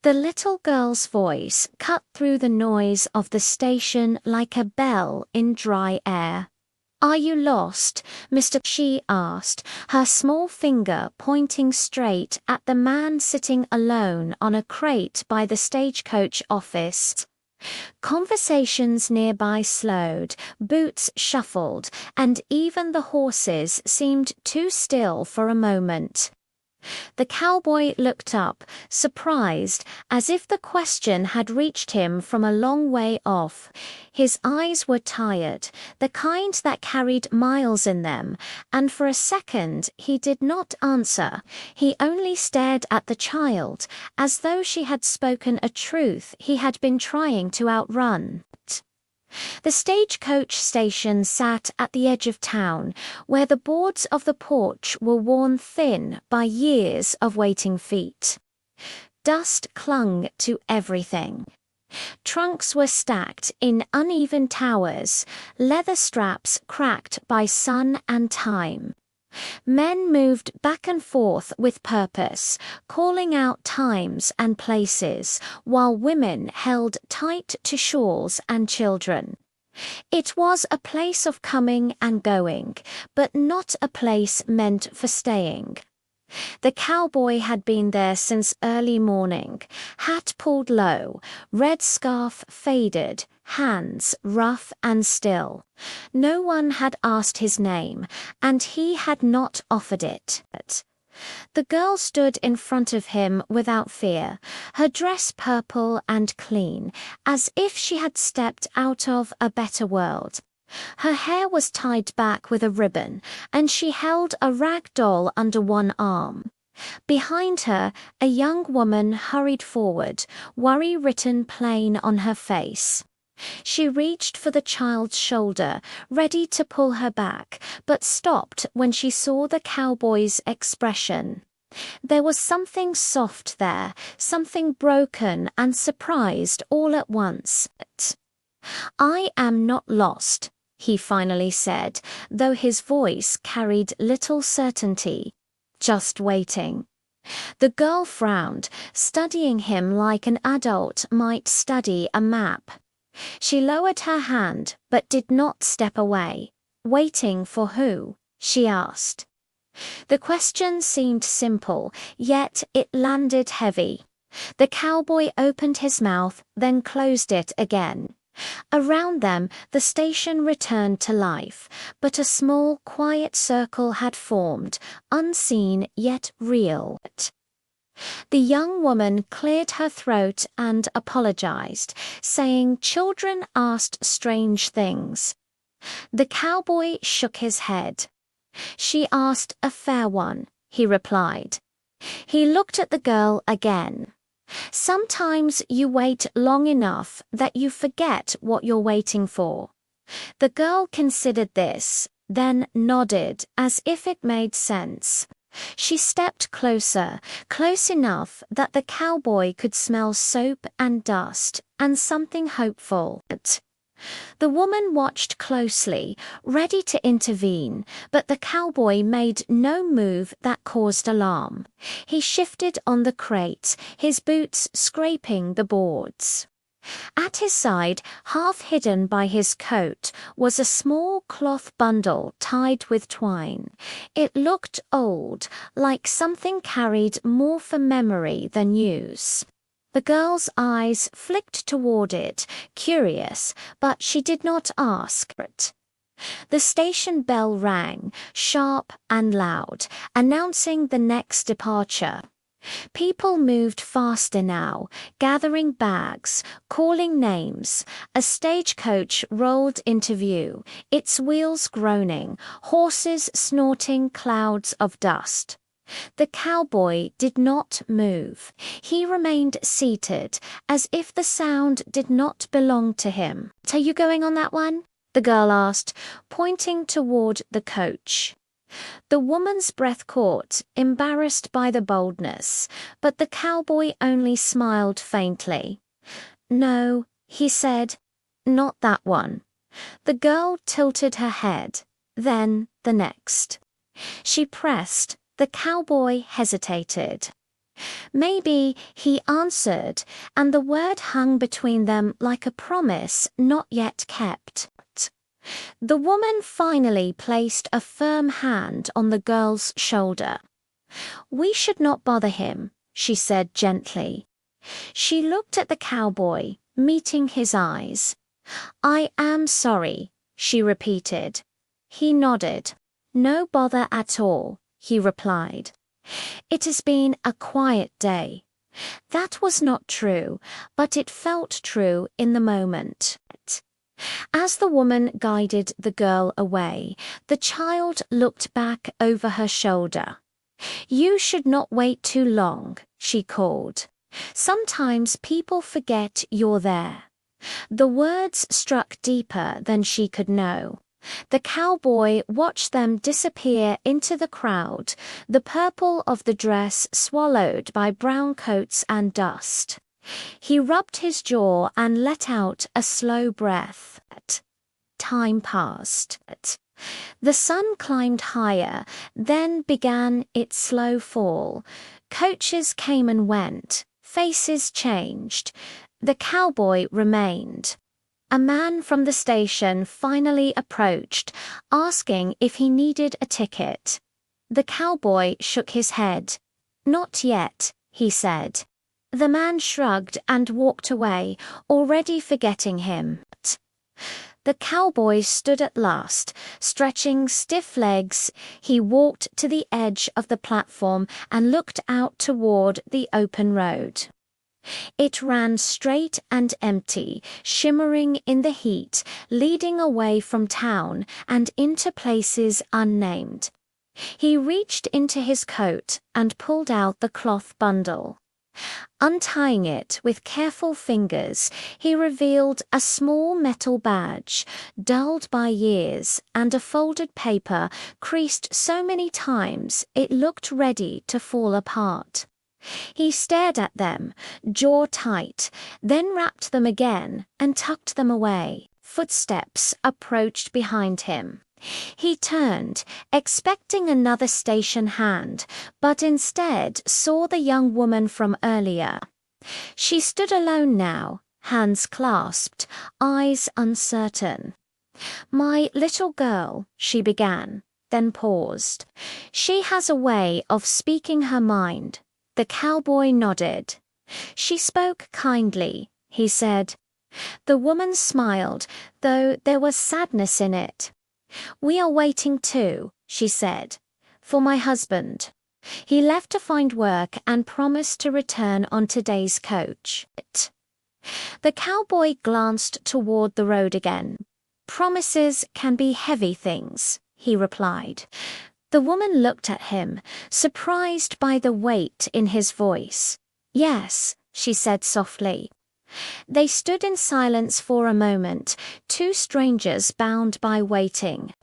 The little girl's voice cut through the noise of the station like a bell in dry air. "Are you lost, Mr. She asked, her small finger pointing straight at the man sitting alone on a crate by the Stagecoach office. Conversations nearby slowed, boots shuffled, and even the horses seemed too still for a moment. The cowboy looked up, surprised, as if the question had reached him from a long way off. His eyes were tired, the kind that carried miles in them, and for a second he did not answer. He only stared at the child, as though she had spoken a truth he had been trying to outrun. The Stagecoach station sat at the edge of town, where the boards of the porch were worn thin by years of waiting feet. Dust clung to everything. Trunks were stacked in uneven towers, leather straps cracked by sun and time. Men moved back and forth with purpose, calling out times and places, while women held tight to shawls and children. It was a place of coming and going, but not a place meant for staying. The cowboy had been there since early morning, hat pulled low, red scarf faded, hands rough and still. No one had asked his name, and he had not offered it. The girl stood in front of him without fear, her dress purple and clean, as if she had stepped out of a better world. Her hair was tied back with a ribbon, and she held a rag doll under one arm. Behind her, a young woman hurried forward, worry written plain on her face. She reached for the child's shoulder, ready to pull her back, but stopped when she saw the cowboy's expression. There was something soft there, something broken and surprised all at once. "I am not lost," he finally said, though his voice carried little certainty. "Just waiting." The girl frowned, studying him like an adult might study a map. She lowered her hand, but did not step away. "Waiting for who?" she asked. The question seemed simple, yet it landed heavy. The cowboy opened his mouth, then closed it again. Around them, the station returned to life, but a small, quiet circle had formed, unseen yet real. The young woman cleared her throat and apologized, saying children asked strange things. The cowboy shook his head. "She asked a fair one," he replied. He looked at the girl again. "Sometimes you wait long enough that you forget what you're waiting for." The girl considered this, then nodded as if it made sense. She stepped closer, close enough that the cowboy could smell soap and dust, and something hopeful. The woman watched closely, ready to intervene, but the cowboy made no move that caused alarm. He shifted on the crate, his boots scraping the boards. At his side, half hidden by his coat, was a small cloth bundle tied with twine. It looked old, like something carried more for memory than use. The girl's eyes flicked toward it, curious, but she did not ask it. The station bell rang, sharp and loud, announcing the next departure. People moved faster now, gathering bags, calling names. A stagecoach rolled into view, its wheels groaning, horses snorting clouds of dust. The cowboy did not move. He remained seated, as if the sound did not belong to him. "Are you going on that one?" the girl asked, pointing toward the coach. The woman's breath caught, embarrassed by the boldness, but the cowboy only smiled faintly. "No," he said, "not that one." The girl tilted her head, then the next. She pressed. The cowboy hesitated. Maybe, he answered, and the word hung between them like a promise not yet kept. The woman finally placed a firm hand on the girl's shoulder. "We should not bother him," she said gently. She looked at the cowboy, meeting his eyes. "I am sorry," she repeated. He nodded. "No bother at all," he replied. "It has been a quiet day." That was not true, but it felt true in the moment. As the woman guided the girl away, the child looked back over her shoulder. "You should not wait too long," she called. "Sometimes people forget you're there." The words struck deeper than she could know. The cowboy watched them disappear into the crowd, the purple of the dress swallowed by brown coats and dust. He rubbed his jaw and let out a slow breath. Time passed. The sun climbed higher, then began its slow fall. Coaches came and went, faces changed. The cowboy remained. A man from the station finally approached, asking if he needed a ticket. The cowboy shook his head. "Not yet," he said. The man shrugged and walked away, already forgetting him. The cowboy stood at last, stretching stiff legs. He walked to the edge of the platform and looked out toward the open road. It ran straight and empty, shimmering in the heat, leading away from town and into places unnamed. He reached into his coat and pulled out the cloth bundle. Untying it with careful fingers, he revealed a small metal badge, dulled by years, and a folded paper creased so many times it looked ready to fall apart. He stared at them, jaw tight, then wrapped them again and tucked them away. Footsteps approached behind him. He turned, expecting another station hand, but instead saw the young woman from earlier. She stood alone now, hands clasped, eyes uncertain. "My little girl," she began, then paused. "She has a way of speaking her mind." The cowboy nodded. "She spoke kindly," he said. The woman smiled, though there was sadness in it. "We are waiting too," she said, "for my husband. He left to find work and promised to return on today's coach." The cowboy glanced toward the road again. "Promises can be heavy things," he replied. The woman looked at him, surprised by the weight in his voice. "Yes," she said softly. They stood in silence for a moment, two strangers bound by waiting.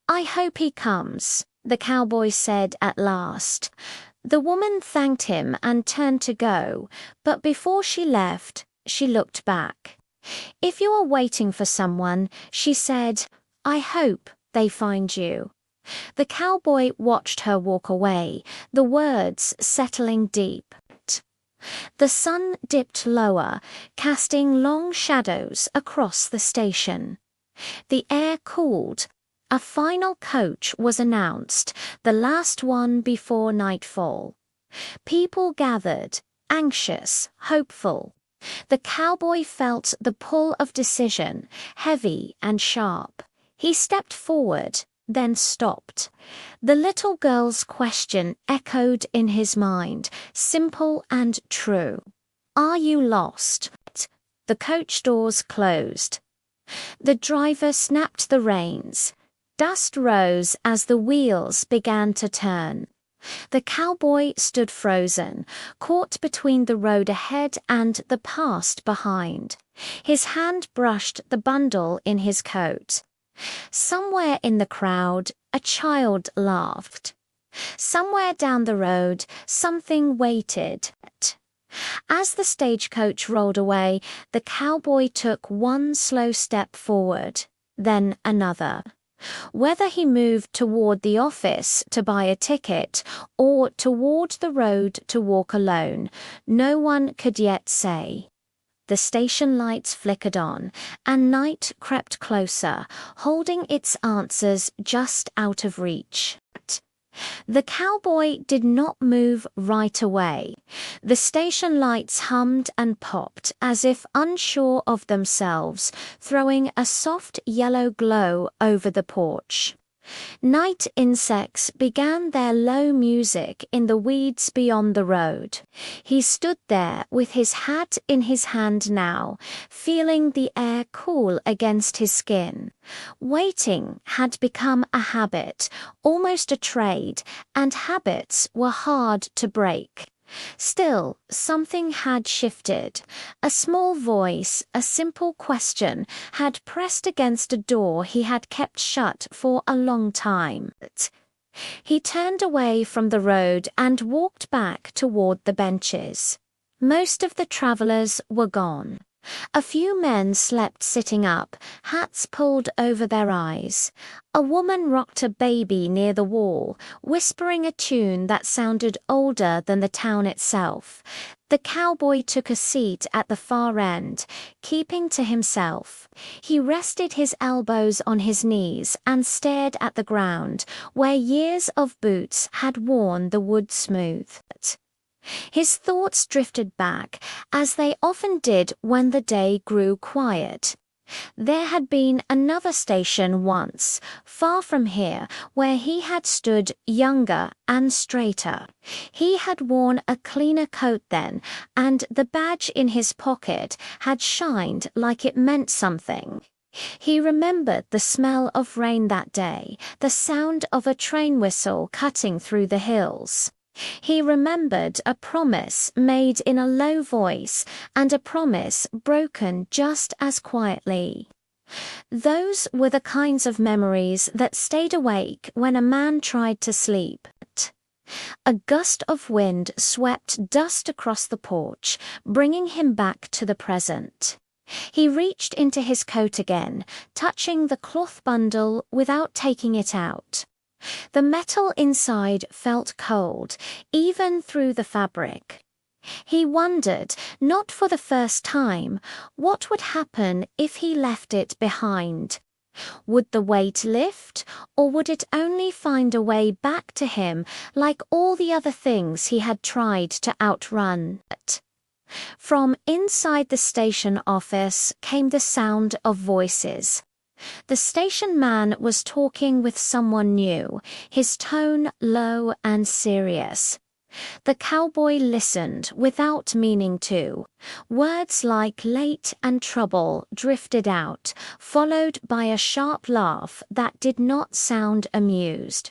"I hope he comes," the cowboy said at last. The woman thanked him and turned to go, but before she left, she looked back. "If you are waiting for someone," she said, "I hope they find you." The cowboy watched her walk away, the words settling deep. The sun dipped lower, casting long shadows across the station. The air cooled. A final coach was announced, the last one before nightfall. People gathered, anxious, hopeful. The cowboy felt the pull of decision, heavy and sharp. He stepped forward, then stopped. The little girl's question echoed in his mind, simple and true. "Are you lost?" The coach doors closed. The driver snapped the reins. Dust rose as the wheels began to turn. The cowboy stood frozen, caught between the road ahead and the past behind. His hand brushed the bundle in his coat. Somewhere in the crowd, a child laughed. Somewhere down the road, something waited. As the stagecoach rolled away, the cowboy took one slow step forward, then another. Whether he moved toward the office to buy a ticket or toward the road to walk alone, no one could yet say. The station lights flickered on, and night crept closer, holding its answers just out of reach. The cowboy did not move right away. The station lights hummed and popped as if unsure of themselves, throwing a soft yellow glow over the porch. Night insects began their low music in the weeds beyond the road. He stood there with his hat in his hand now, feeling the air cool against his skin. Waiting had become a habit, almost a trade, and habits were hard to break. Still, something had shifted. A small voice, a simple question, had pressed against a door he had kept shut for a long time. He turned away from the road and walked back toward the benches. Most of the travelers were gone. A few men slept sitting up, hats pulled over their eyes. A woman rocked a baby near the wall, whispering a tune that sounded older than the town itself. The cowboy took a seat at the far end, keeping to himself. He rested his elbows on his knees and stared at the ground, where years of boots had worn the wood smooth. His thoughts drifted back, as they often did when the day grew quiet. There had been another station once, far from here, where he had stood younger and straighter. He had worn a cleaner coat then, and the badge in his pocket had shined like it meant something. He remembered the smell of rain that day, the sound of a train whistle cutting through the hills. He remembered a promise made in a low voice and a promise broken just as quietly. Those were the kinds of memories that stayed awake when a man tried to sleep. A gust of wind swept dust across the porch, bringing him back to the present. He reached into his coat again, touching the cloth bundle without taking it out. The metal inside felt cold, even through the fabric. He wondered, not for the first time, what would happen if he left it behind. Would the weight lift, or would it only find a way back to him like all the other things he had tried to outrun? From inside the station office came the sound of voices. The station man was talking with someone new, his tone low and serious. The cowboy listened without meaning to. Words like late and trouble drifted out, followed by a sharp laugh that did not sound amused.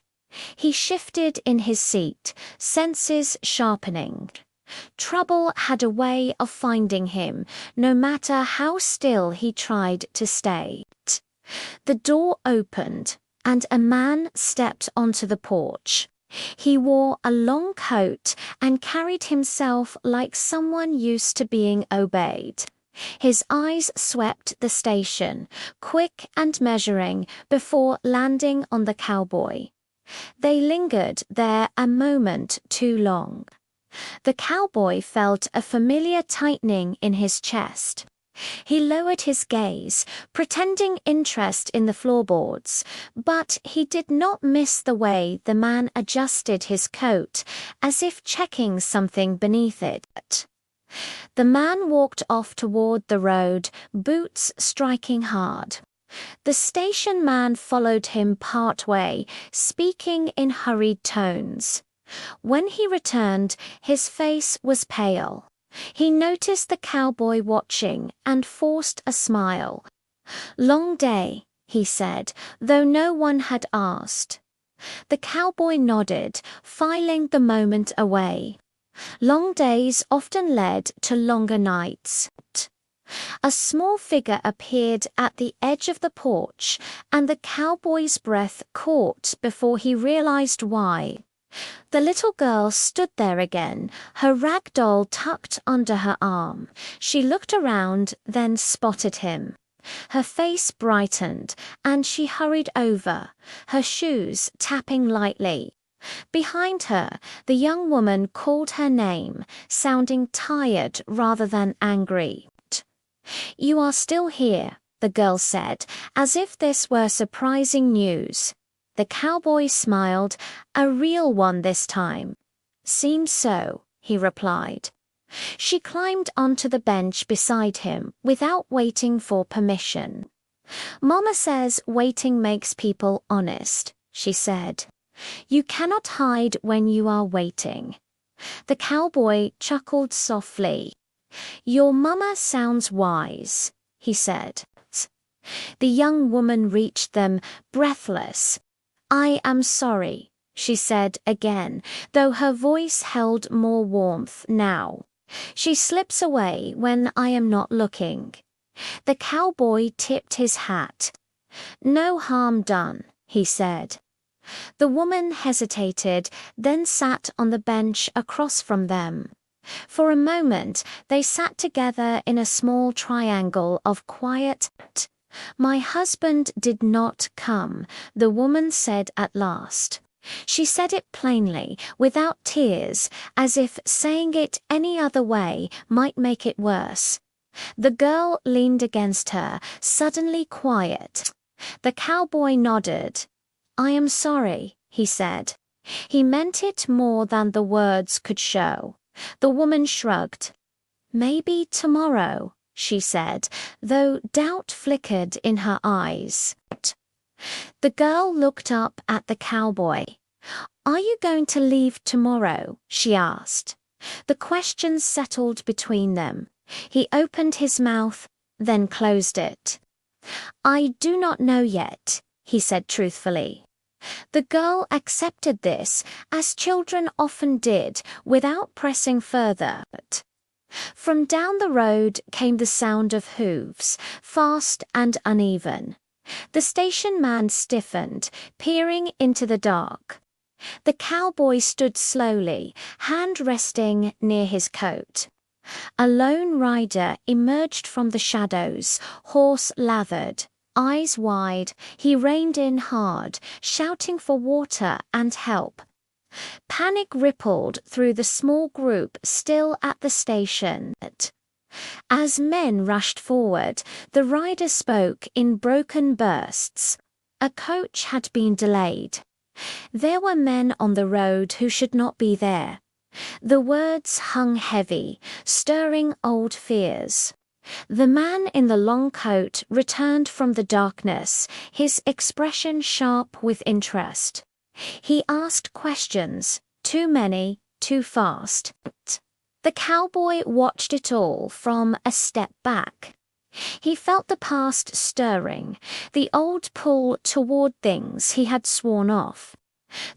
He shifted in his seat, senses sharpening. Trouble had a way of finding him, no matter how still he tried to stay. The door opened, and a man stepped onto the porch. He wore a long coat and carried himself like someone used to being obeyed. His eyes swept the station, quick and measuring, before landing on the cowboy. They lingered there a moment too long. The cowboy felt a familiar tightening in his chest. He lowered his gaze, pretending interest in the floorboards, but he did not miss the way the man adjusted his coat, as if checking something beneath it. The man walked off toward the road, boots striking hard. The station man followed him part way, speaking in hurried tones. When he returned, his face was pale. He noticed the cowboy watching and forced a smile. "Long day," he said, though no one had asked. The cowboy nodded, filing the moment away. Long days often led to longer nights. A small figure appeared at the edge of the porch, and the cowboy's breath caught before he realized why. The little girl stood there again, her rag doll tucked under her arm. She looked around, then spotted him. Her face brightened, and she hurried over, her shoes tapping lightly. Behind her, the young woman called her name, sounding tired rather than angry. "You are still here," the girl said, as if this were surprising news. The cowboy smiled, a real one this time. "Seems so," he replied. She climbed onto the bench beside him without waiting for permission. "Mama says waiting makes people honest," she said. "You cannot hide when you are waiting." The cowboy chuckled softly. "Your mama sounds wise," he said. The young woman reached them, breathless. "I am sorry," she said again, though her voice held more warmth now. "She slips away when I am not looking." The cowboy tipped his hat. "No harm done," he said. The woman hesitated, then sat on the bench across from them. For a moment they sat together in a small triangle of quiet. "My husband did not come," the woman said at last. She said it plainly, without tears, as if saying it any other way might make it worse. The girl leaned against her, suddenly quiet. The cowboy nodded. "I am sorry," he said. He meant it more than the words could show. The woman shrugged. "Maybe tomorrow," she said, though doubt flickered in her eyes. The girl looked up at the cowboy. "Are you going to leave tomorrow?" she asked. The question settled between them. He opened his mouth, then closed it. "I do not know yet," he said truthfully. The girl accepted this, as children often did, without pressing further. From down the road came the sound of hooves, fast and uneven. The station man stiffened, peering into the dark. The cowboy stood slowly, hand resting near his coat. A lone rider emerged from the shadows, horse lathered. Eyes wide, he reined in hard, shouting for water and help. Panic rippled through the small group still at the station. As men rushed forward, the rider spoke in broken bursts. A coach had been delayed. There were men on the road who should not be there. The words hung heavy, stirring old fears. The man in the long coat returned from the darkness, his expression sharp with interest. He asked questions, too many, too fast. The cowboy watched it all from a step back. He felt the past stirring, the old pull toward things he had sworn off.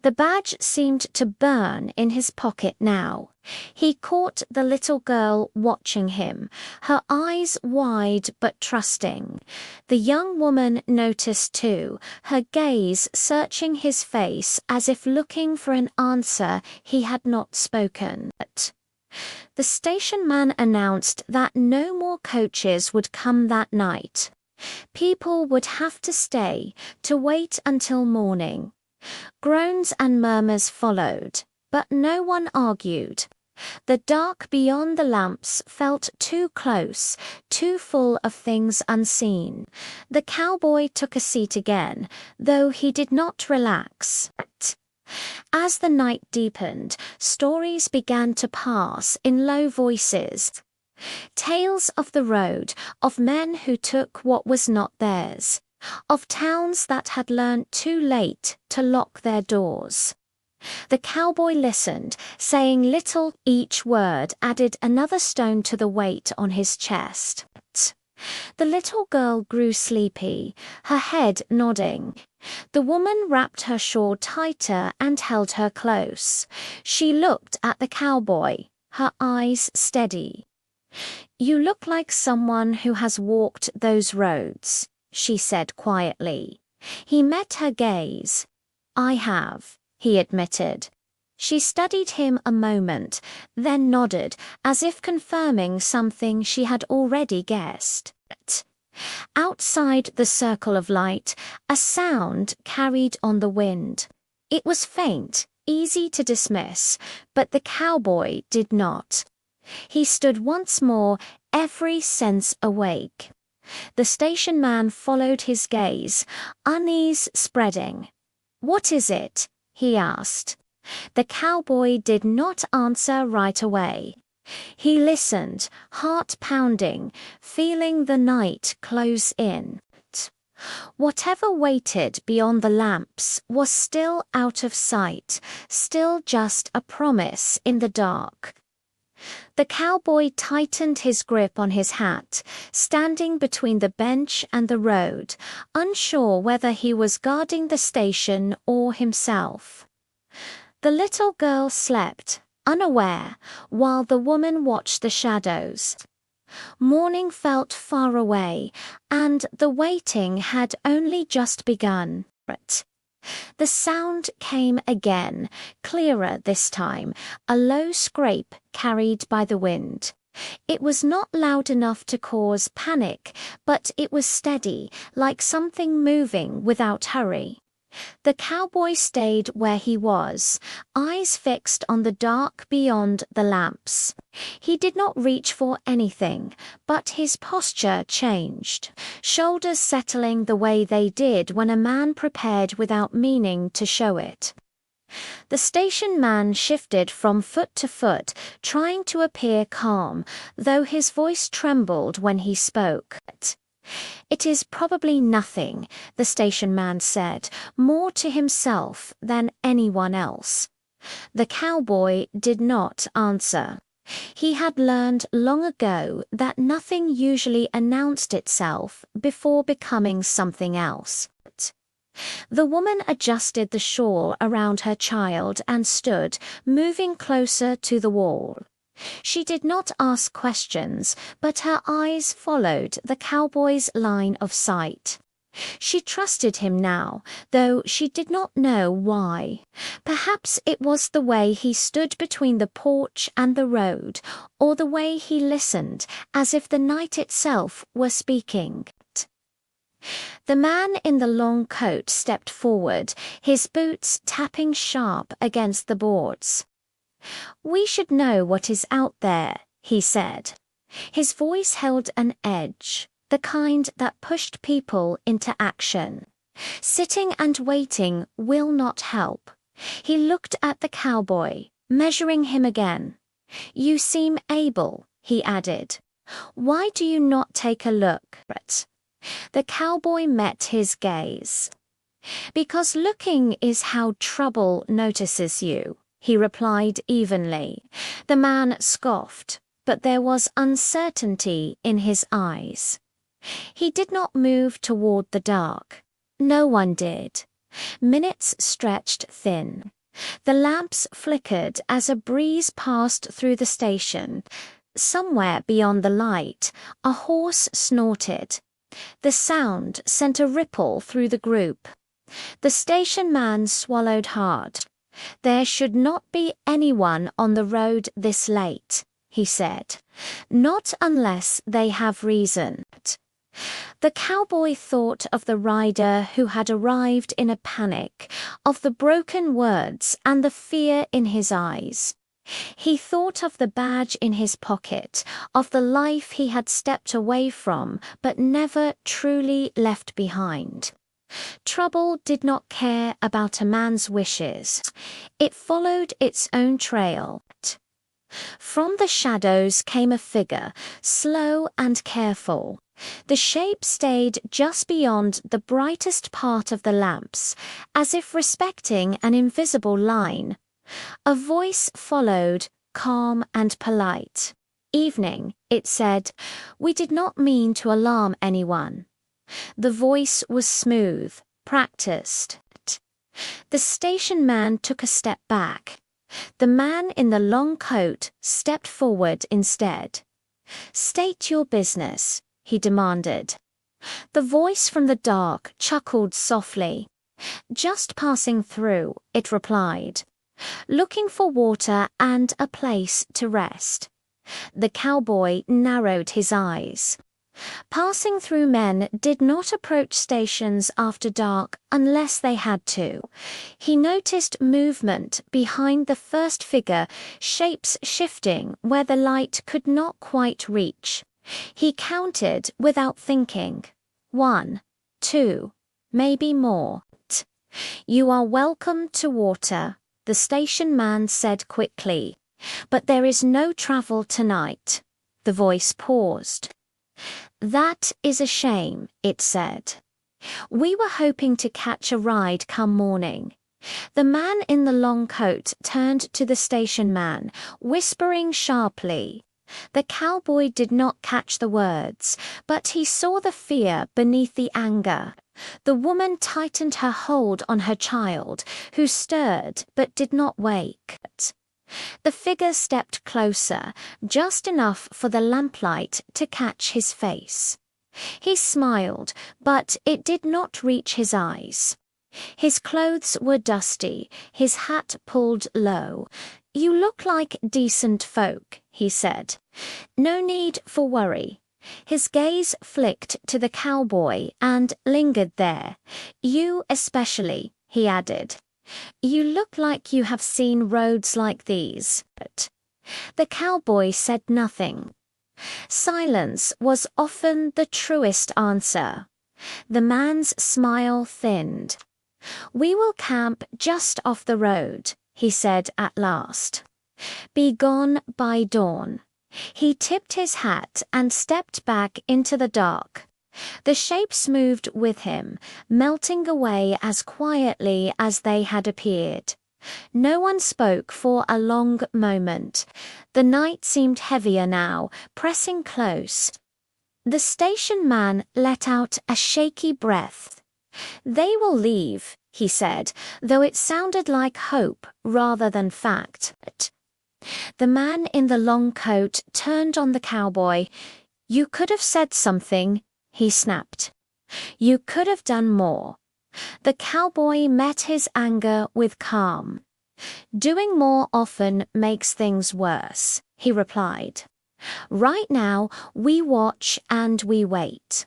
The badge seemed to burn in his pocket now. He caught the little girl watching him, her eyes wide but trusting. The young woman noticed too, her gaze searching his face as if looking for an answer he had not spoken. The station man announced that no more coaches would come that night. People would have to stay, to wait until morning. Groans and murmurs followed, but no one argued. The dark beyond the lamps felt too close, too full of things unseen. The cowboy took a seat again, though he did not relax. As the night deepened, stories began to pass in low voices. Tales of the road, of men who took what was not theirs, of towns that had learned too late to lock their doors. The cowboy listened, saying little. Each word added another stone to the weight on his chest. The little girl grew sleepy, her head nodding. The woman wrapped her shawl tighter and held her close. She looked at the cowboy, her eyes steady. "You look like someone who has walked those roads," she said quietly. He met her gaze. "I have," he admitted. She studied him a moment, then nodded, as if confirming something she had already guessed. Outside the circle of light, a sound carried on the wind. It was faint, easy to dismiss, but the cowboy did not. He stood once more, every sense awake. The station man followed his gaze, unease spreading. "What is it?" he asked. The cowboy did not answer right away. He listened, heart pounding, feeling the night close in. Whatever waited beyond the lamps was still out of sight, still just a promise in the dark. The cowboy tightened his grip on his hat, standing between the bench and the road, unsure whether he was guarding the station or himself. The little girl slept, unaware, while the woman watched the shadows. Morning felt far away, and the waiting had only just begun. The sound came again, clearer this time, a low scrape carried by the wind. It was not loud enough to cause panic, but it was steady, like something moving without hurry. The cowboy stayed where he was, eyes fixed on the dark beyond the lamps. He did not reach for anything, but his posture changed, shoulders settling the way they did when a man prepared without meaning to show it. The station man shifted from foot to foot, trying to appear calm, though his voice trembled when he spoke. "It is probably nothing," the station man said, more to himself than anyone else. The cowboy did not answer. He had learned long ago that nothing usually announced itself before becoming something else. The woman adjusted the shawl around her child and stood, moving closer to the wall. She did not ask questions, but her eyes followed the cowboy's line of sight. She trusted him now, though she did not know why. Perhaps it was the way he stood between the porch and the road, or the way he listened, as if the night itself were speaking. The man in the long coat stepped forward, his boots tapping sharp against the boards. "We should know what is out there," he said. His voice held an edge, the kind that pushed people into action. Sitting and waiting will not help. He looked at the cowboy, measuring him again. "You seem able," he added. "Why do you not take a look?" The cowboy met his gaze. "Because looking is how trouble notices you," he replied evenly. The man scoffed, but there was uncertainty in his eyes. He did not move toward the dark. No one did. Minutes stretched thin. The lamps flickered as a breeze passed through the station. Somewhere beyond the light, a horse snorted. The sound sent a ripple through the group. The station man swallowed hard. "There should not be anyone on the road this late," he said. "Not unless they have reason." The cowboy thought of the rider who had arrived in a panic, of the broken words and the fear in his eyes. He thought of the badge in his pocket, of the life he had stepped away from but never truly left behind. Trouble did not care about a man's wishes. It followed its own trail. From the shadows came a figure, slow and careful. The shape stayed just beyond the brightest part of the lamps, as if respecting an invisible line. A voice followed, calm and polite. "Evening," it said. "We did not mean to alarm anyone." The voice was smooth, practiced. The station man took a step back. The man in the long coat stepped forward instead. "State your business," he demanded. The voice from the dark chuckled softly. "Just passing through," it replied. "Looking for water and a place to rest." The cowboy narrowed his eyes. Passing through men did not approach stations after dark unless they had to. He noticed movement behind the first figure, shapes shifting where the light could not quite reach. He counted without thinking. 1, 2, maybe more. "You are welcome to water," the station man said quickly. "But there is no travel tonight." The voice paused. "That is a shame," it said. "We were hoping to catch a ride come morning." The man in the long coat turned to the station man, whispering sharply. The cowboy did not catch the words, but he saw the fear beneath the anger. The woman tightened her hold on her child, who stirred but did not wake. The figure stepped closer, just enough for the lamplight to catch his face. He smiled, but it did not reach his eyes. His clothes were dusty, his hat pulled low. "You look like decent folk," he said. "No need for worry." His gaze flicked to the cowboy and lingered there. "You especially," he added. "You look like you have seen roads like these." The cowboy said nothing. Silence was often the truest answer. The man's smile thinned. "We will camp just off the road," he said at last. "Be gone by dawn." He tipped his hat and stepped back into the dark. The shapes moved with him, melting away as quietly as they had appeared. No one spoke for a long moment. The night seemed heavier now, pressing close. The station man let out a shaky breath. "They will leave," he said, though it sounded like hope rather than fact. The man in the long coat turned on the cowboy. "You could have said something," he snapped. "You could have done more." The cowboy met his anger with calm. "Doing more often makes things worse," he replied. "Right now, we watch and we wait."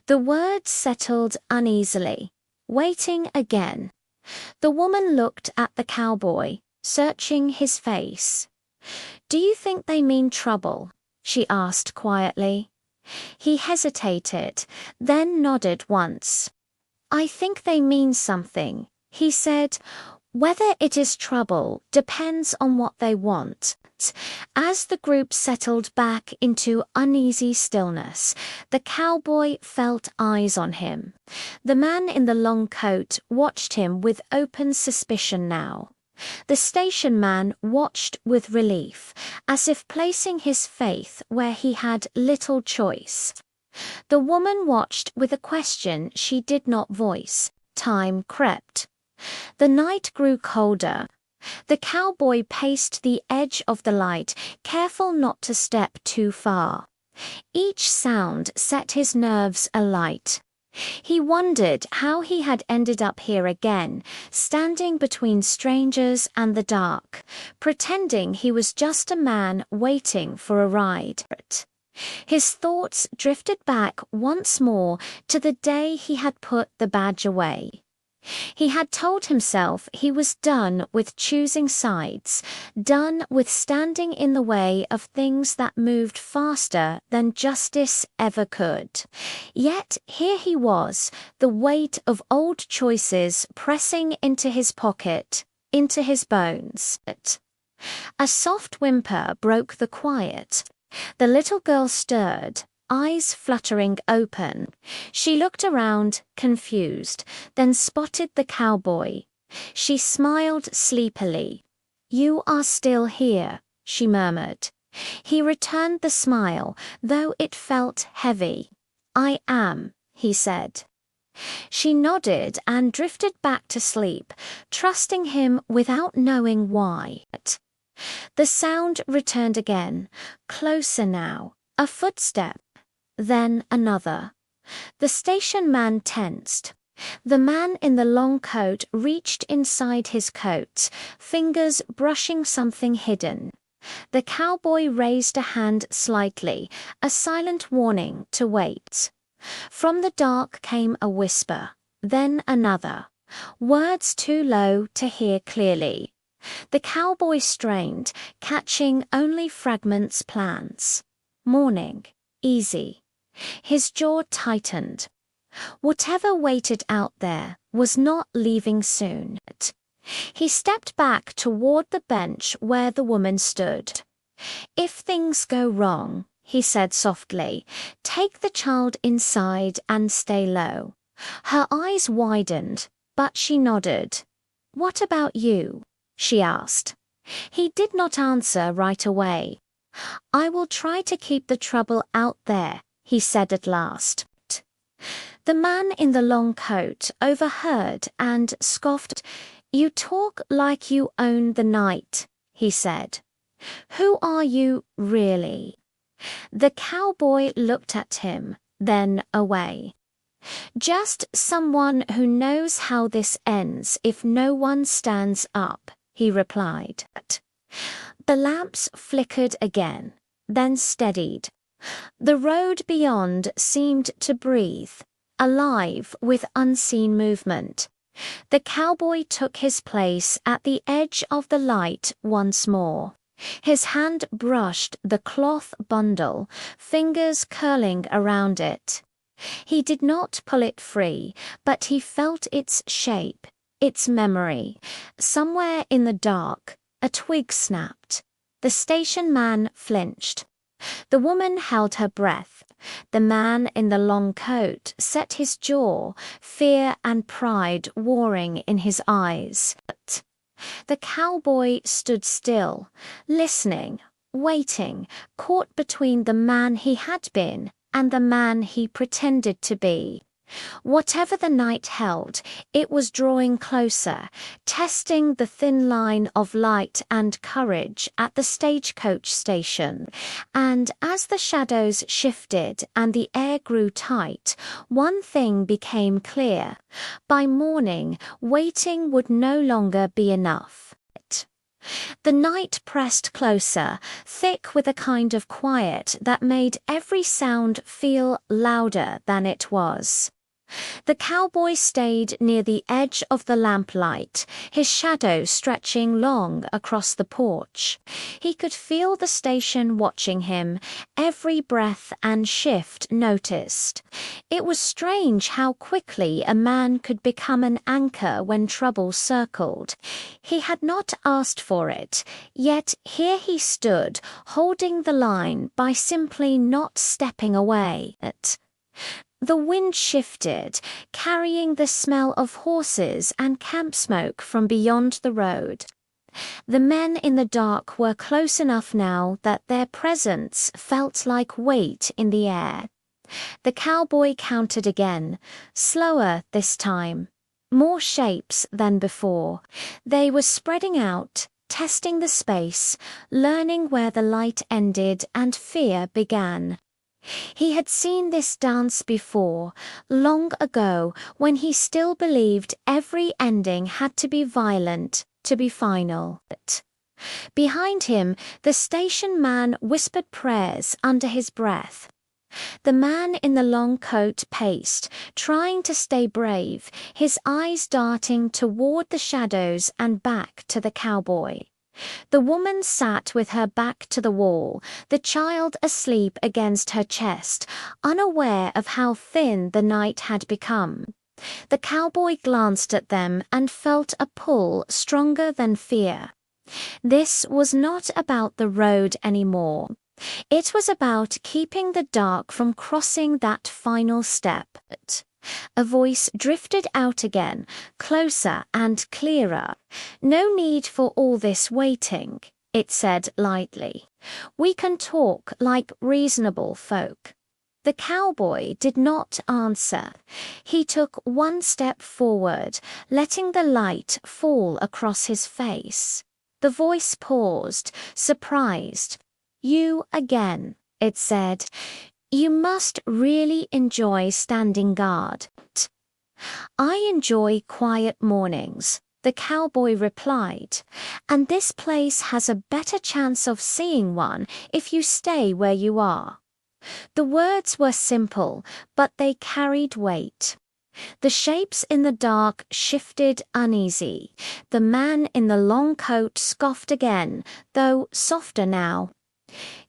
The words settled uneasily. Waiting again. The woman looked at the cowboy, searching his face. "Do you think they mean trouble?" she asked quietly. He hesitated, then nodded once. "I think they mean something," he said. "Whether it is trouble depends on what they want." As the group settled back into uneasy stillness, the cowboy felt eyes on him. The man in the long coat watched him with open suspicion now. The station man watched with relief, as if placing his faith where he had little choice. The woman watched with a question she did not voice. Time crept. The night grew colder. The cowboy paced the edge of the light, careful not to step too far. Each sound set his nerves alight. He wondered how he had ended up here again, standing between strangers and the dark, pretending he was just a man waiting for a ride. His thoughts drifted back once more to the day he had put the badge away. He had told himself he was done with choosing sides, done with standing in the way of things that moved faster than justice ever could. Yet here he was, the weight of old choices pressing into his pocket, into his bones. A soft whimper broke the quiet. The little girl stirred, eyes fluttering open. She looked around, confused, then spotted the cowboy. She smiled sleepily. "You are still here," she murmured. He returned the smile, though it felt heavy. "I am," he said. She nodded and drifted back to sleep, trusting him without knowing why. The sound returned again, closer now, a footstep. Then another. The station man tensed. The man in the long coat reached inside his coat, fingers brushing something hidden. The cowboy raised a hand slightly, a silent warning to wait. From the dark came a whisper, then another, words too low to hear clearly. The cowboy strained, catching only fragments plans. Morning, easy. His jaw tightened. Whatever waited out there was not leaving soon. He stepped back toward the bench where the woman stood. "If things go wrong," he said softly, "take the child inside and stay low." Her eyes widened, but she nodded. "What about you?" she asked. He did not answer right away. "I will try to keep the trouble out there," he said at last. The man in the long coat overheard and scoffed. "You talk like you own the night," he said. "Who are you, really?" The cowboy looked at him, then away. "Just someone who knows how this ends if no one stands up," he replied. The lamps flickered again, then steadied. The road beyond seemed to breathe, alive with unseen movement. The cowboy took his place at the edge of the light once more. His hand brushed the cloth bundle, fingers curling around it. He did not pull it free, but he felt its shape, its memory. Somewhere in the dark, a twig snapped. The station man flinched. The woman held her breath. The man in the long coat set his jaw, fear and pride warring in his eyes. The cowboy stood still, listening, waiting, caught between the man he had been and the man he pretended to be. Whatever the night held, it was drawing closer, testing the thin line of light and courage at the Stagecoach station. And as the shadows shifted and the air grew tight, one thing became clear. By morning, waiting would no longer be enough. The night pressed closer, thick with a kind of quiet that made every sound feel louder than it was. The cowboy stayed near the edge of the lamplight, his shadow stretching long across the porch. He could feel the station watching him, every breath and shift noticed. It was strange how quickly a man could become an anchor when trouble circled. He had not asked for it, yet here he stood, holding the line by simply not stepping away. The wind shifted, carrying the smell of horses and camp smoke from beyond the road. The men in the dark were close enough now that their presence felt like weight in the air. The cowboy counted again, slower this time. More shapes than before. They were spreading out, testing the space, learning where the light ended and fear began. He had seen this dance before, long ago, when he still believed every ending had to be violent, to be final. Behind him, the station man whispered prayers under his breath. The man in the long coat paced, trying to stay brave, his eyes darting toward the shadows and back to the cowboy. The woman sat with her back to the wall, the child asleep against her chest, unaware of how thin the night had become. The cowboy glanced at them and felt a pull stronger than fear. This was not about the road anymore. It was about keeping the dark from crossing that final step. A voice drifted out again, closer and clearer. "No need for all this waiting," it said lightly. "We can talk like reasonable folk." The cowboy did not answer. He took one step forward, letting the light fall across his face. The voice paused, surprised. "You again," it said. "You must really enjoy standing guard." "I enjoy quiet mornings," the cowboy replied, "and this place has a better chance of seeing one if you stay where you are." The words were simple, but they carried weight. The shapes in the dark shifted uneasy. The man in the long coat scoffed again, though softer now.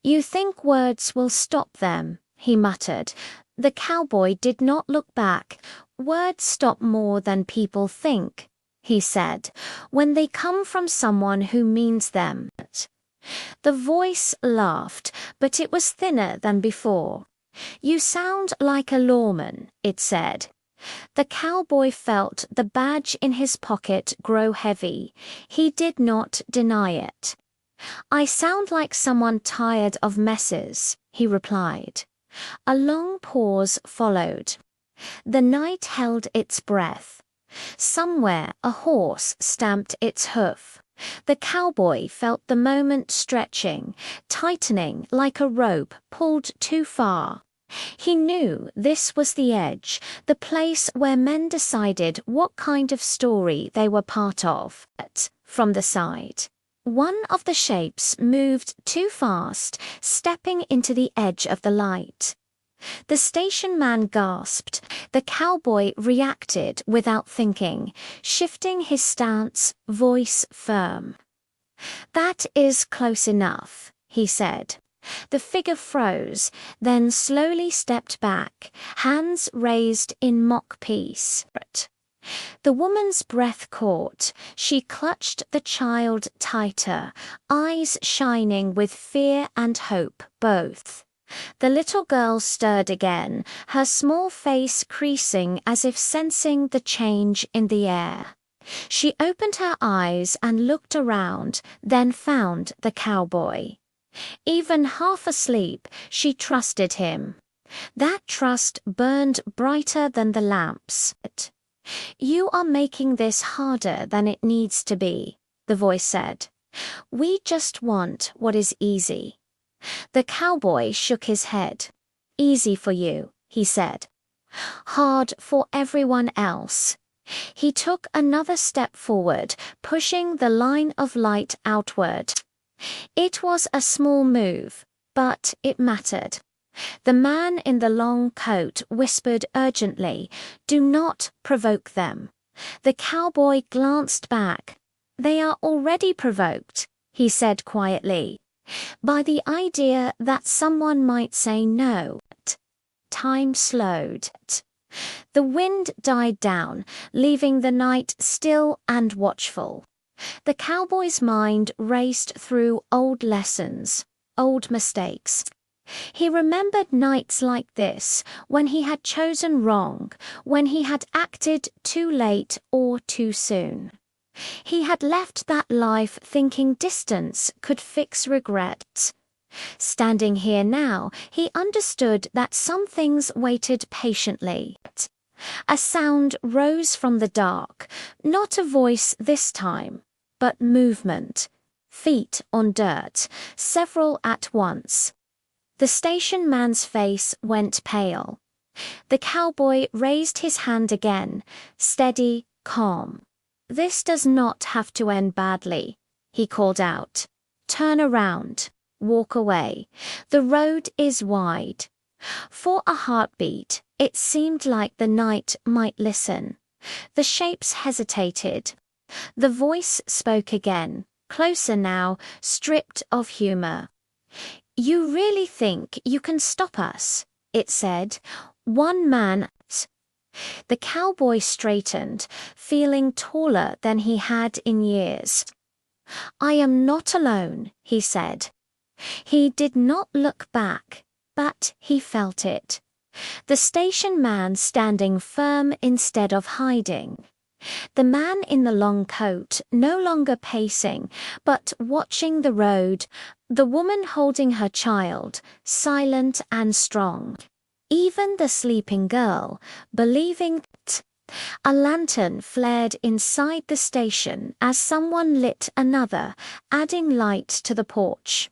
"You think words will stop them," he muttered. The cowboy did not look back. "Words stop more than people think," he said, "when they come from someone who means them." The voice laughed, but it was thinner than before. "You sound like a lawman," it said. The cowboy felt the badge in his pocket grow heavy. He did not deny it. "I sound like someone tired of messes," he replied. A long pause followed. The night held its breath. Somewhere a horse stamped its hoof. The cowboy felt the moment stretching, tightening like a rope pulled too far. He knew this was the edge, the place where men decided what kind of story they were part of. From the side, one of the shapes moved too fast, stepping into the edge of the light. The station man gasped. The cowboy reacted without thinking, shifting his stance, voice firm. "That is close enough," he said. The figure froze, then slowly stepped back, hands raised in mock peace. The woman's breath caught. She clutched the child tighter, eyes shining with fear and hope both. The little girl stirred again, her small face creasing as if sensing the change in the air. She opened her eyes and looked around, then found the cowboy. Even half asleep, she trusted him. That trust burned brighter than the lamps. "You are making this harder than it needs to be," the voice said. "We just want what is easy." The cowboy shook his head. "Easy for you," he said. "Hard for everyone else." He took another step forward, pushing the line of light outward. It was a small move, but it mattered. The man in the long coat whispered urgently, "Do not provoke them." The cowboy glanced back. "They are already provoked," he said quietly, "by the idea that someone might say no." Time slowed. The wind died down, leaving the night still and watchful. The cowboy's mind raced through old lessons, old mistakes. He remembered nights like this, when he had chosen wrong, when he had acted too late or too soon. He had left that life thinking distance could fix regret. Standing here now, he understood that some things waited patiently. A sound rose from the dark, not a voice this time, but movement. Feet on dirt, several at once. The station man's face went pale. The cowboy raised his hand again, steady, calm. "This does not have to end badly," he called out. "Turn around. Walk away. The road is wide." For a heartbeat, it seemed like the night might listen. The shapes hesitated. The voice spoke again, closer now, stripped of humor. "You really think you can stop us?" it said. "One man." The cowboy straightened, feeling taller than he had in years. "I am not alone," he said. He did not look back, but he felt it. The station man standing firm instead of hiding. The man in the long coat no longer pacing, but watching the road. The woman holding her child, silent and strong. Even the sleeping girl, believing that. A lantern flared inside the station as someone lit another, adding light to the porch.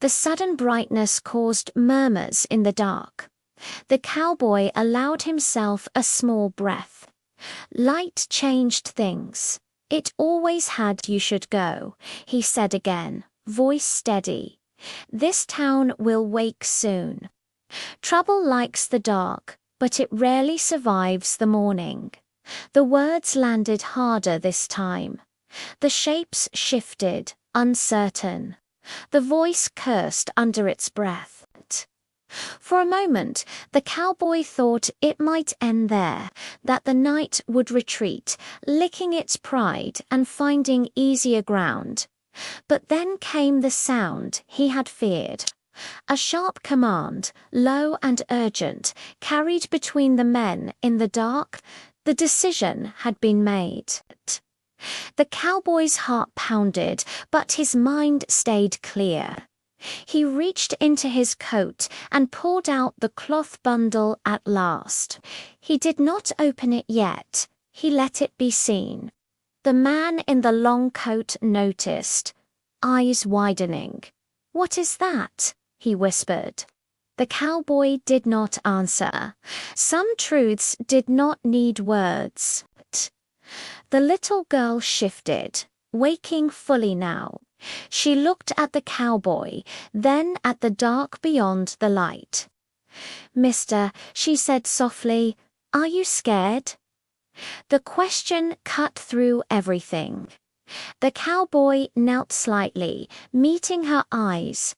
The sudden brightness caused murmurs in the dark. The cowboy allowed himself a small breath. Light changed things. "It always had you should go," he said again, voice steady. "This town will wake soon. Trouble likes the dark, but it rarely survives the morning." The words landed harder this time. The shapes shifted, uncertain. The voice cursed under its breath. For a moment, the cowboy thought it might end there, that the night would retreat, licking its pride and finding easier ground. But then came the sound he had feared. A sharp command, low and urgent, carried between the men in the dark. The decision had been made. The cowboy's heart pounded, but his mind stayed clear. He reached into his coat and pulled out the cloth bundle at last. He did not open it yet. He let it be seen. The man in the long coat noticed, eyes widening. "What is that?" he whispered. The cowboy did not answer. Some truths did not need words. The little girl shifted, waking fully now. She looked at the cowboy, then at the dark beyond the light. "Mister," she said softly, "are you scared?" The question cut through everything. The cowboy knelt slightly, meeting her eyes.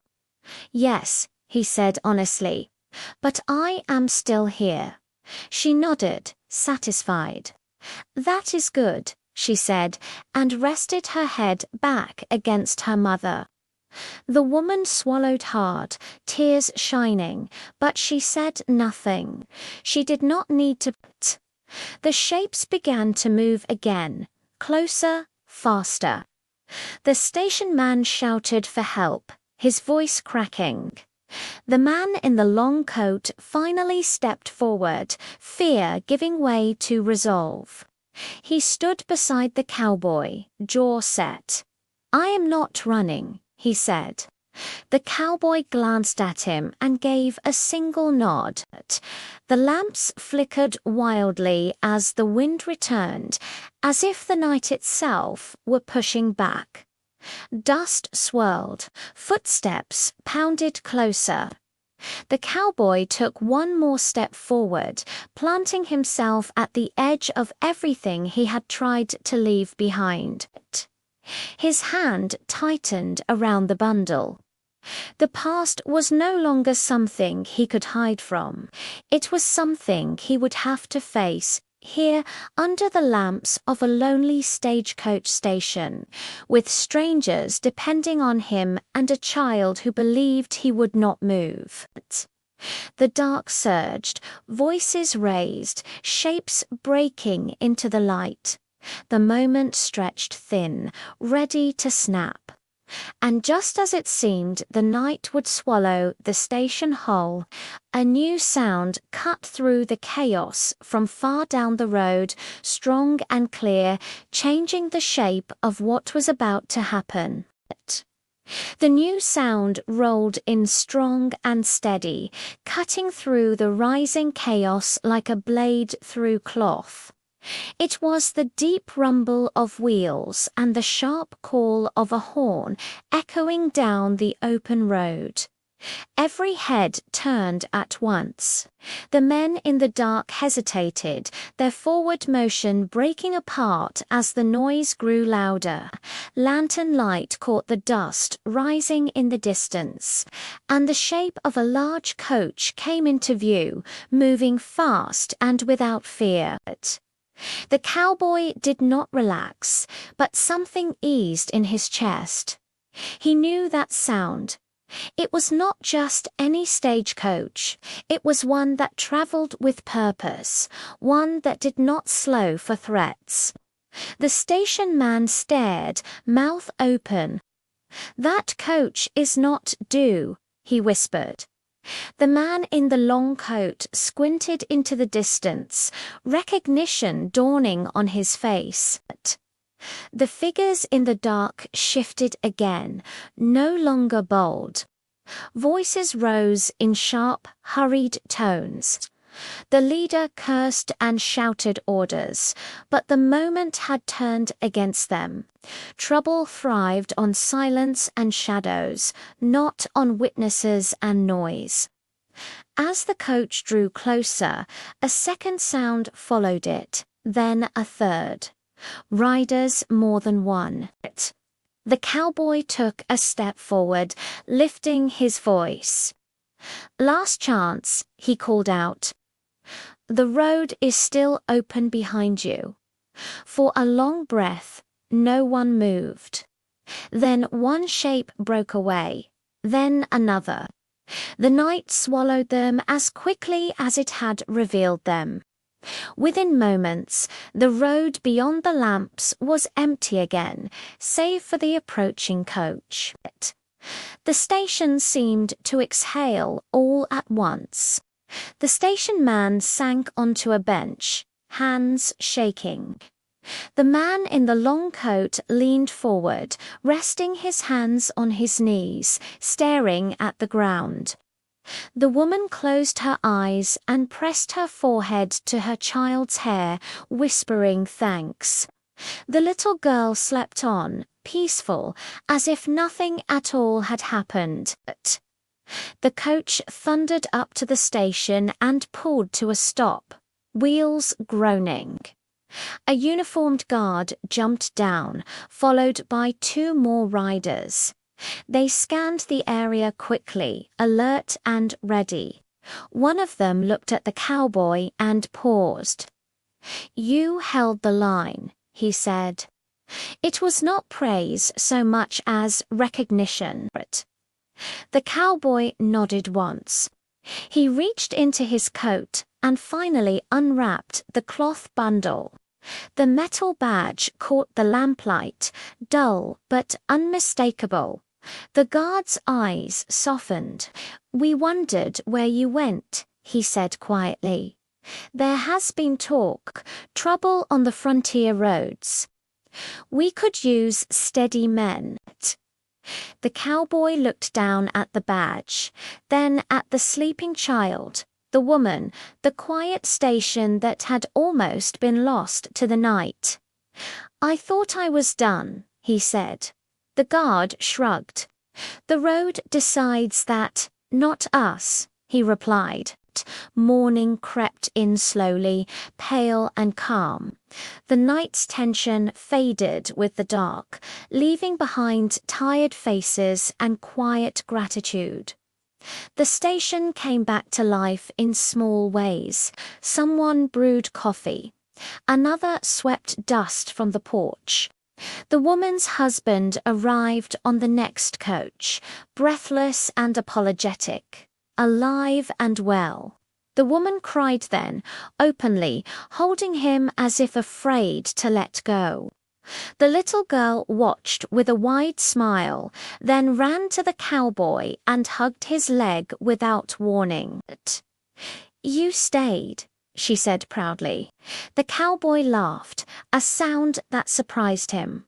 "Yes," he said honestly, "but I am still here." She nodded, satisfied. "That is good," she said, and rested her head back against her mother. The woman swallowed hard, tears shining, but she said nothing. She did not need to. The shapes began to move again, closer, faster. The station man shouted for help, his voice cracking. The man in the long coat finally stepped forward, fear giving way to resolve. He stood beside the cowboy, jaw set. "I am not running," he said. The cowboy glanced at him and gave a single nod. The lamps flickered wildly as the wind returned, as if the night itself were pushing back. Dust swirled, footsteps pounded closer. The cowboy took one more step forward, planting himself at the edge of everything he had tried to leave behind. His hand tightened around the bundle. The past was no longer something he could hide from. It was something he would have to face here under the lamps of a lonely stagecoach station, with strangers depending on him and a child who believed he would not move. The dark surged, voices raised, shapes breaking into the light. The moment stretched thin, ready to snap. And just as it seemed the night would swallow the station whole, a new sound cut through the chaos from far down the road, strong and clear, changing the shape of what was about to happen. The new sound rolled in strong and steady, cutting through the rising chaos like a blade through cloth. It was the deep rumble of wheels and the sharp call of a horn echoing down the open road. Every head turned at once. The men in the dark hesitated, their forward motion breaking apart as the noise grew louder. Lantern light caught the dust rising in the distance, and the shape of a large coach came into view, moving fast and without fear. The cowboy did not relax, but something eased in his chest. He knew that sound. It was not just any stagecoach. It was one that traveled with purpose, one that did not slow for threats. The station man stared, mouth open. "That coach is not due," he whispered. The man in the long coat squinted into the distance, recognition dawning on his face. The figures in the dark shifted again, no longer bold. Voices rose in sharp, hurried tones. The leader cursed and shouted orders, but the moment had turned against them. Trouble thrived on silence and shadows, not on witnesses and noise. As the coach drew closer, a second sound followed it, then a third. Riders more than one. The cowboy took a step forward, lifting his voice. "Last chance," he called out. "The road is still open behind you." For a long breath, no one moved. Then one shape broke away, then another. The night swallowed them as quickly as it had revealed them. Within moments, the road beyond the lamps was empty again, save for the approaching coach. The station seemed to exhale all at once. The station man sank onto a bench, hands shaking. The man in the long coat leaned forward, resting his hands on his knees, staring at the ground. The woman closed her eyes and pressed her forehead to her child's hair, whispering thanks. The little girl slept on, peaceful, as if nothing at all had happened. The coach thundered up to the station and pulled to a stop, wheels groaning. A uniformed guard jumped down, followed by two more riders. They scanned the area quickly, alert and ready. One of them looked at the cowboy and paused. "You held the line," he said. It was not praise so much as recognition. The cowboy nodded once. He reached into his coat and finally unwrapped the cloth bundle. The metal badge caught the lamplight, dull but unmistakable. The guard's eyes softened. "We wondered where you went," he said quietly. "There has been talk, trouble on the frontier roads. We could use steady men." The cowboy looked down at the badge, then at the sleeping child, the woman, the quiet station that had almost been lost to the night. "I thought I was done," he said. The guard shrugged. "The road decides that, not us," he replied. Morning crept in slowly, pale and calm. The night's tension faded with the dark, leaving behind tired faces and quiet gratitude. The station came back to life in small ways. Someone brewed coffee. Another swept dust from the porch. The woman's husband arrived on the next coach, breathless and apologetic, alive and well. The woman cried then, openly, holding him as if afraid to let go. The little girl watched with a wide smile, then ran to the cowboy and hugged his leg without warning. "You stayed," she said proudly. The cowboy laughed, a sound that surprised him.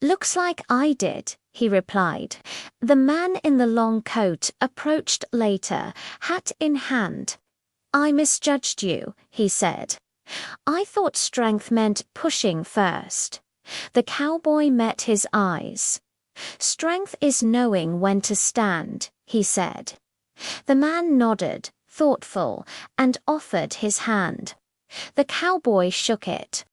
"Looks like I did," he replied. The man in the long coat approached later, hat in hand. "I misjudged you," he said. "I thought strength meant pushing first." The cowboy met his eyes. "Strength is knowing when to stand," he said. The man nodded, thoughtful, and offered his hand. The cowboy shook it.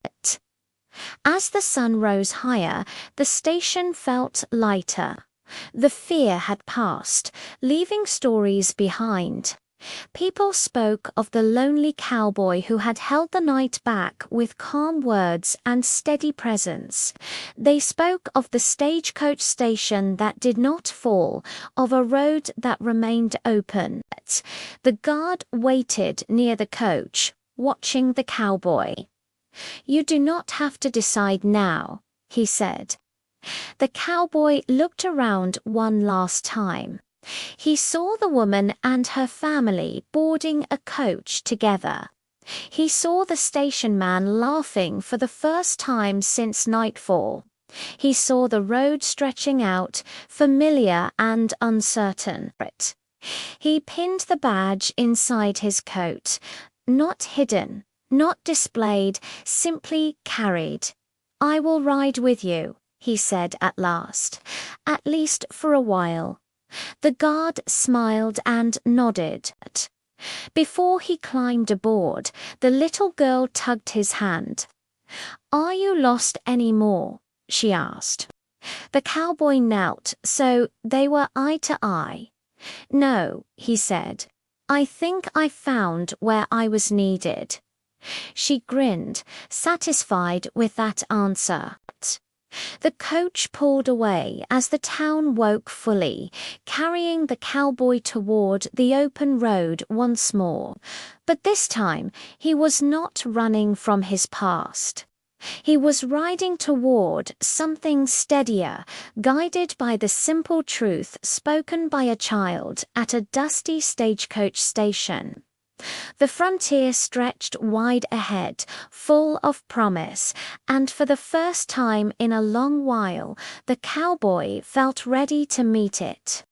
As the sun rose higher, the station felt lighter. The fear had passed, leaving stories behind. People spoke of the lonely cowboy who had held the night back with calm words and steady presence. They spoke of the stagecoach station that did not fall, of a road that remained open. The guard waited near the coach, watching the cowboy. "You do not have to decide now," he said. The cowboy looked around one last time. He saw the woman and her family boarding a coach together. He saw the station man laughing for the first time since nightfall. He saw the road stretching out, familiar and uncertain. He pinned the badge inside his coat. Not hidden, not displayed, simply carried. "I will ride with you," he said at least for a while. The guard smiled and nodded. Before he climbed aboard, the little girl tugged his hand. "Are you lost any more?" she asked. The cowboy knelt, so they were eye to eye. "No," he said. "I think I found where I was needed." She grinned, satisfied with that answer. The coach pulled away as the town woke fully, carrying the cowboy toward the open road once more. But this time he was not running from his past. He was riding toward something steadier, guided by the simple truth spoken by a child at a dusty stagecoach station. The frontier stretched wide ahead, full of promise, and for the first time in a long while, the cowboy felt ready to meet it.